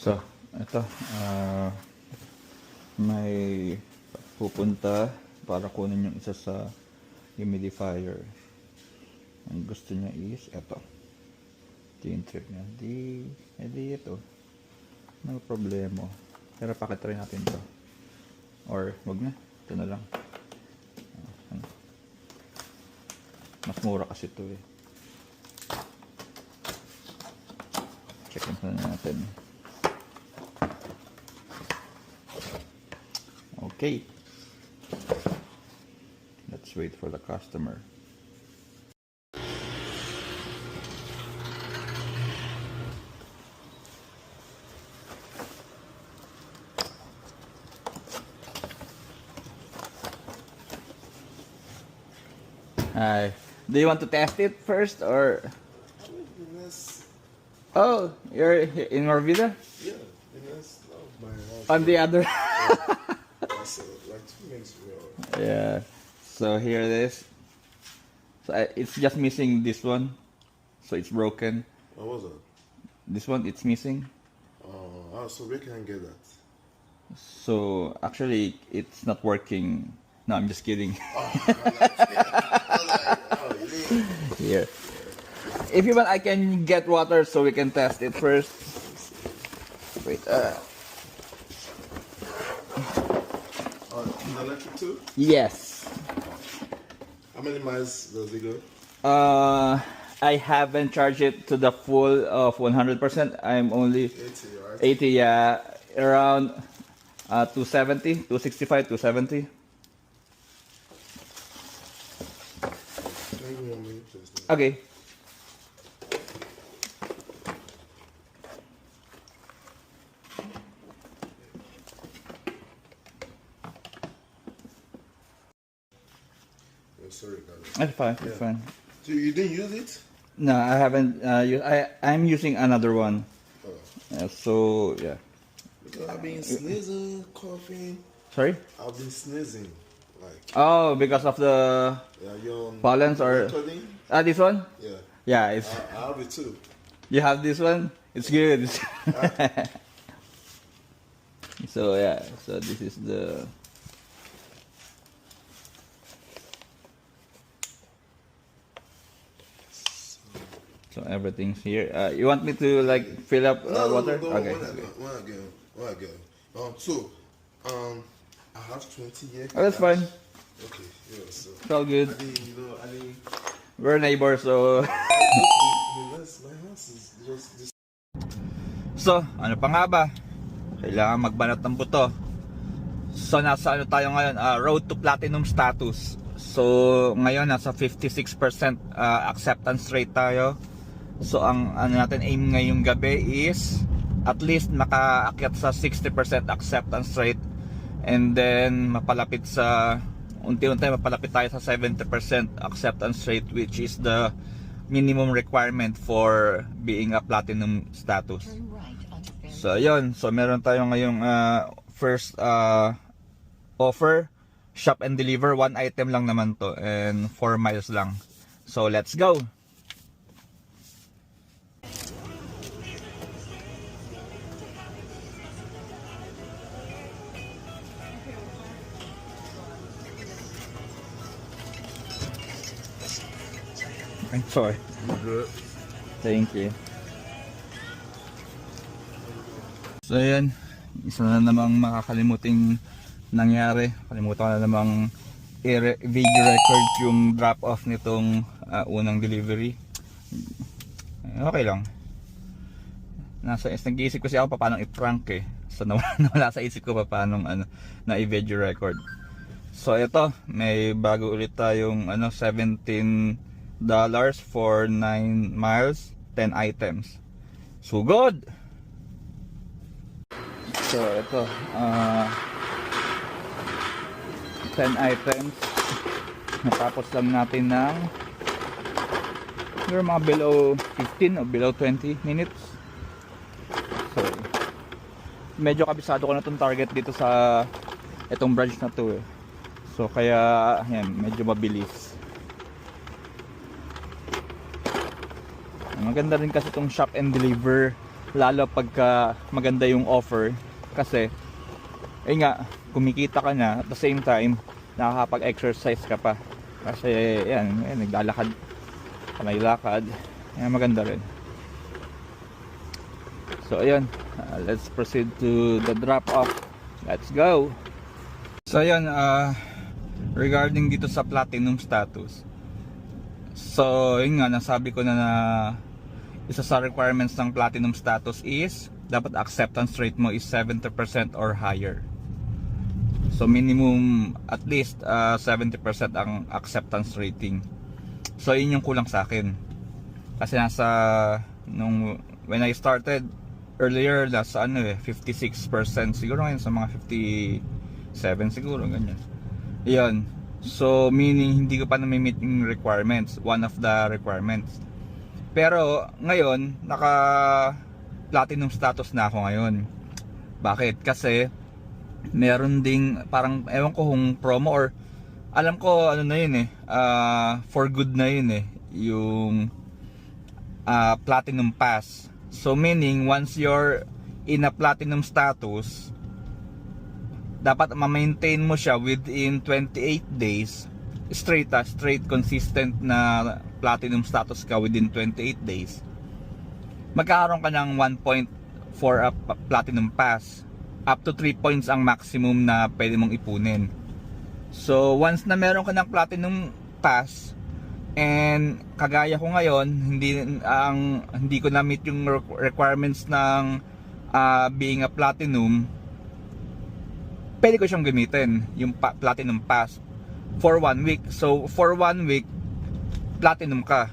So, ito, may pupunta para kunin yung isa sa humidifier. Ang gusto niya is ito. Ito yung trip niya. Edi ito. No problema. Pero pakitry natin to. Or, wag na. Ito na lang. Mas mura kasi ito eh. Check na natin. Okay. Let's wait for the customer. Hi. Do you want to test it first or? Yes. Oh, you're in Morbida? Yeah. Yes. My house. On the other. That's like 2 minutes ago. Yeah. So here it is. So it's just missing this one. So it's broken. What was that? This one, it's missing. So we can get that. So actually, it's not working. No, I'm just kidding. Here. If you want, I can get water so we can test it first. Wait. The electric too? Yes. How many miles does it go? I haven't charged it to the full of 100%. I'm only 80, right? 80. Yeah, around 270, 265, 270. Maybe 1 minute, please. Okay. Oh, sorry, guys. That's fine. That's Yeah. fine. So you didn't use it? No, I haven't. I'm using another one. Oh. So yeah. Because I've been sneezing, coughing. Sorry. I've been sneezing. Like, Oh, because of the yeah, you're on pollens or recording? this one? Yeah. Yeah, it's. I have it too. You have this one? It's good. So yeah, so this is the. So everything's here. You want me to like fill up water? Okay. When I get. So, I have 20 here. Oh, that's fine. Okay, yeah, so. It's all good. I mean, We're neighbors, so. my house is just this. So, ano pa nga ba? Kailangan magbanat ng buto. So, nasa ano tayo ngayon? Road to platinum status. So, ngayon nasa 56% acceptance rate tayo. So, ang ano natin aim ngayong gabi is at least makaakyat sa 60% acceptance rate. And then, mapalapit sa unti-unti mapalapit tayo sa 70% acceptance rate, which is the minimum requirement for being a platinum status. So yun, so meron tayo ngayong first offer, shop and deliver, 1 item lang naman to and 4 miles lang. So let's go. I'm sorry. Good. Thank you. So ayan, isa na namang makakalimuting nangyari. Kalimutan ko na namang video record yung drop off nitong unang delivery. Okay lang. Nag-iisip kasi ako paano i-prank eh. So nawala sa isip ko paano na i-video record. So ito, may bago ulit tayong $17 for 9 miles, 10 items. So good. So ito, 10 items. Natapos lang natin ng mga below 15 o below 20 minutes. So medyo kabisado ko na itong target dito sa itong branch na to eh. So kaya yan, medyo mabilis. Maganda rin kasi itong shop and deliver lalo pagka maganda yung offer, kasi eh nga, kumikita ka na at the same time nakakapag-exercise ka pa kasi yan, naglalakad, may lakad, yan, maganda rin. So ayun, let's proceed to the drop off. Let's go. So ayun, regarding dito sa platinum status, so yun nga, nasabi ko na isa sa requirements ng platinum status is dapat acceptance rate mo is 70% or higher. So minimum at least 70% ang acceptance rating. So yun yung kulang sa akin. Kasi when I started earlier, nasa 56% siguro, ngayon sa mga 57 siguro, ganyan. Yun. So meaning hindi ko pa na-meet yung requirements, one of the requirements. Pero ngayon naka platinum status na ako ngayon. Bakit? Kasi meron ding parang, ewan ko kung promo or alam ko ano na yun for good na yun yung platinum pass. So meaning once you're in a platinum status, dapat ma-maintain mo siya within 28 days straight consistent na platinum status ka within 28 days. Magkakaroon ka ng 1 point for a platinum pass. Up to 3 points ang maximum na pwede mong ipunin. So once na meron ka ng platinum pass, and kagaya ko ngayon, hindi ko na meet yung requirements ng being a platinum, pwede ko siyang gamitin yung platinum pass for 1 week. So for 1 week platinum ka.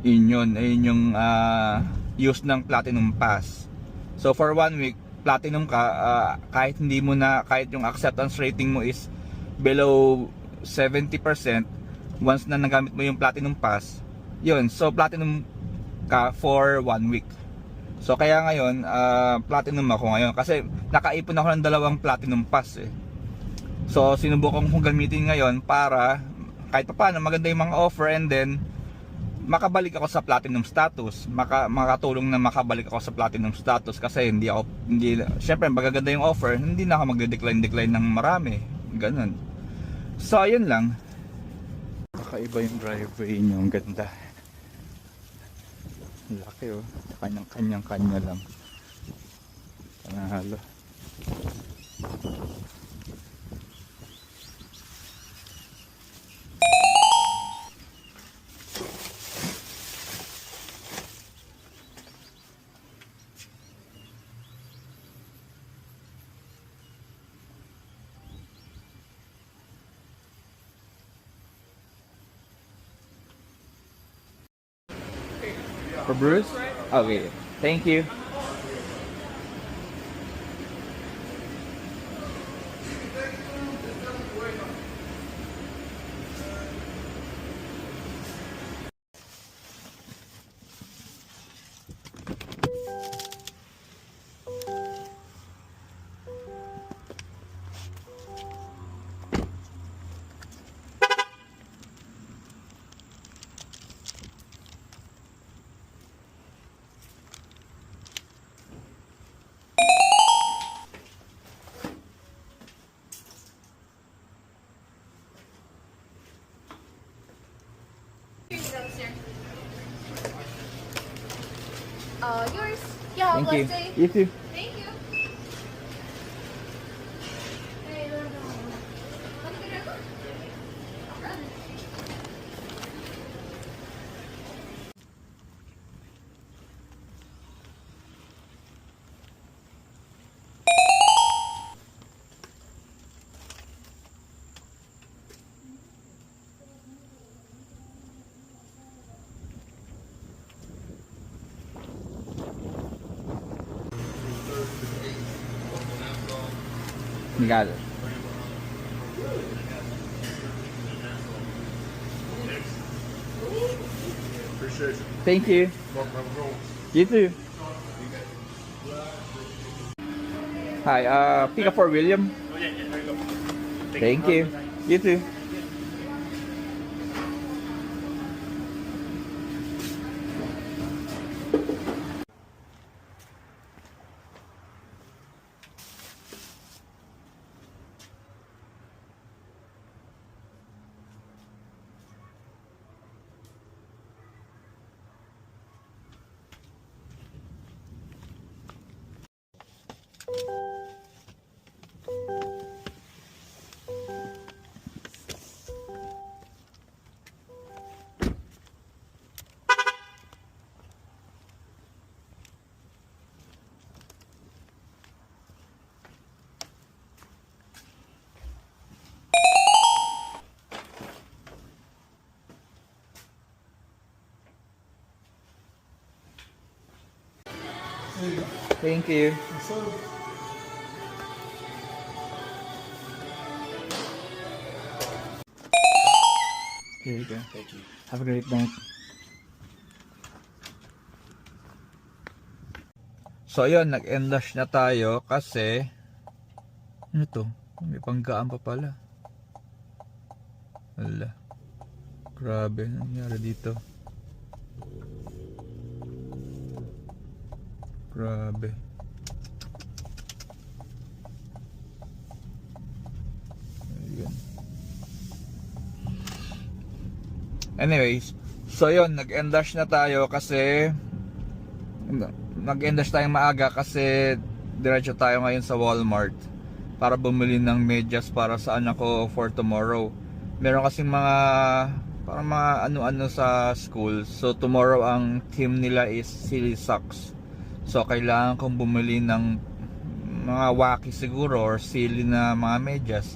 Ayun yung use ng platinum pass. So for 1 week platinum ka, kahit yung acceptance rating mo is below 70%, once na nagamit mo yung platinum pass, yun, so platinum ka for 1 week. So kaya ngayon platinum ako ngayon kasi nakaipon ako ng 2 platinum pass So sinubukan kong gamitin ngayon para kahit pa paano maganda yung mga offer, and then makabalik ako sa platinum status, makatulong na makabalik ako sa platinum status kasi syempre magaganda yung offer, hindi na ako magde-decline ng marami, ganun. So ayun lang, kakaiba yung driveway nyo, ang ganda, laki kanya lang, panahalo. For Bruce? Okay, thank you. Yours. Yeah, Thank you. let's say. You too. Thank you. Hey, You got it. Appreciate you. Thank you. Welcome, have a good one. You too. Hi, pick up for William. Thank you. You too. Thank you. Here you go. Thank you. Have a great night. So ayun, nag-endash na tayo kasi ano to? May panggaan pa pala. Wala. Grabe, ano nangyari dito? Grabe. Ayun. Anyways, so yun, nag-endash na tayo kasi nag-endash tayong maaga kasi diretso tayo ngayon sa Walmart para bumili ng medyas para sa anak ko for tomorrow. Meron kasing mga parang mga ano-ano sa school. So tomorrow ang theme nila is silly socks. So kailangan kong bumili ng mga wacky siguro or silly na mga medyas.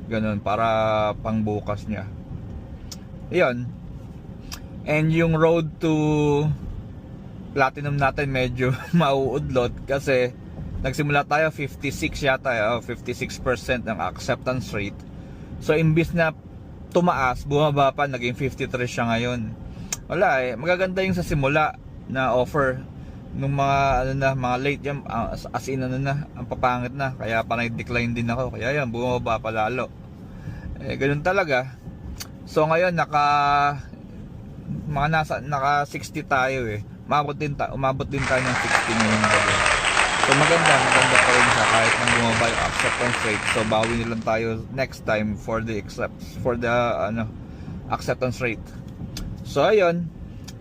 Ganun para pangbukas niya. Ayun. And yung road to platinum natin medyo mauudlot kasi nagsimula tayo 56 yata, 56% ng acceptance rate. So imbis na tumaas, bumaba pa, naging 53 siya ngayon. Wala eh, magaganda yung sa simula na offer nung mga ano na, mga late yan, as in ano na, ang papangit na, kaya pa nag-decline din ako, kaya yan, bumaba pa lalo. Eh, ganun talaga. So ngayon naka 60 tayo eh. Umabot din tayo ng 60 ngayon gabi. So maganda pa rin siya kahit nang bumaba yung acceptance rate. So bawi nilang tayo next time for the acceptance rate. So ayun,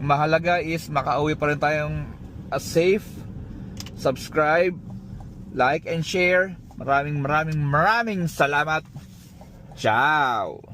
mahalaga is makauwi pa rin tayong safe. Subscribe, like and share. Maraming salamat. Ciao.